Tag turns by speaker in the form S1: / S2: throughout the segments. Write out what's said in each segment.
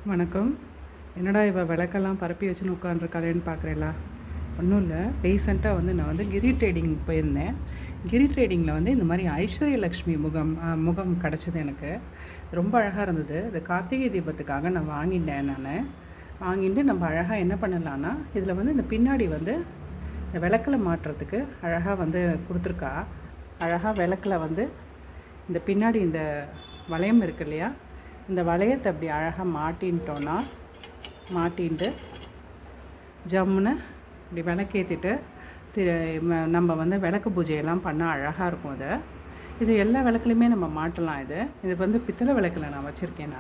S1: வணக்கம். என்னடா இவ விளக்கெல்லாம் பரப்பி வச்சுன்னு உட்காந்துருக்காளேன்னு பார்க்குறேளா? ஒன்றும் இல்லை. ரீசெண்டாக நான் கிரி ட்ரேடிங் போயிருந்தேன். கிரி ட்ரேடிங்கில் இந்த மாதிரி ஐஸ்வர்ய லக்ஷ்மி முகம் கிடச்சிது எனக்கு. ரொம்ப அழகாக இருந்தது. இது கார்த்திகை தீபத்துக்காக நான் வாங்கிட்டேன். வாங்கிட்டு நம்ம அழகாக என்ன பண்ணலான்னா, இதில் இந்த பின்னாடி இந்த விளக்கில் மாட்டுறதுக்கு அழகாக கொடுத்துருக்கா. அழகாக விளக்கில் இந்த பின்னாடி இந்த வளையம் இருக்கு இல்லையா, இந்த வளையத்தை அப்படி அழகாக மாட்டின்ட்டு ஜம்முன்னு இப்படி விளக்கேற்றிட்டு நம்ம விளக்கு பூஜையெல்லாம் பண்ணால் அழகாக இருக்கும். இது எல்லா விளக்குலையுமே நம்ம மாட்டலாம். இது பித்தளை விளக்கில் நான் வச்சுருக்கேன்.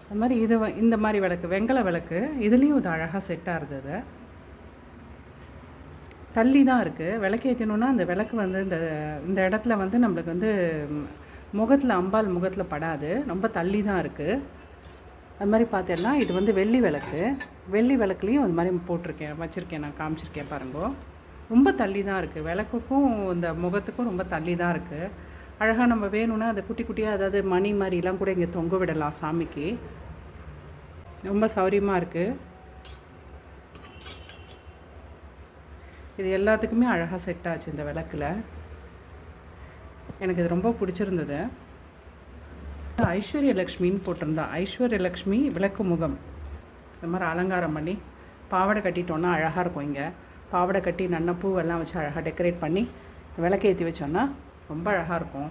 S1: அது மாதிரி இந்த மாதிரி விளக்கு, வெங்கல விளக்கு, இதுலேயும் இது அழகாக செட்டாக இருந்தது. தள்ளி தான் இருக்குது. விளக்கு ஏற்றணுன்னா அந்த விளக்கு இந்த இடத்துல நம்மளுக்கு முகத்தில், அம்பாள் முகத்தில் படாது. ரொம்ப தள்ளி தான் இருக்குது. அது மாதிரி பார்த்தேன்னா இது வெள்ளி விளக்கு. வெள்ளி விளக்குலேயும் அது மாதிரி வச்சுருக்கேன். நான் காமிச்சிருக்கேன் பாருங்கோ. ரொம்ப தள்ளி தான் இருக்குது. விளக்குக்கும் இந்த முகத்துக்கும் ரொம்ப தள்ளி தான் இருக்குது. அழகாக நம்ம வேணும்னா அதை குட்டி குட்டியாக, அதாவது மணி மாதிரிலாம் கூட இங்கே தொங்க விடலாம் சாமிக்கு. ரொம்ப சௌரியமாக இருக்குது. இது எல்லாத்துக்குமே அழகாக செட் ஆச்சு இந்த விளக்கில். எனக்கு இது ரொம்ப பிடிச்சிருந்தது. ஐஸ்வர்ய லக்ஷ்மின்னு போட்டிருந்தா. ஐஸ்வர்ய லக்ஷ்மி விளக்கு முகம். இந்த மாதிரி அலங்காரம் பண்ணி பாவாடை கட்டிட்டோன்னா அழகாக இருக்கும். இங்கே பாவாடை கட்டி பூவெல்லாம் வச்சு அழகாக டெக்கரேட் பண்ணி விளக்கேற்றி வச்சோன்னா ரொம்ப அழகாக இருக்கும்.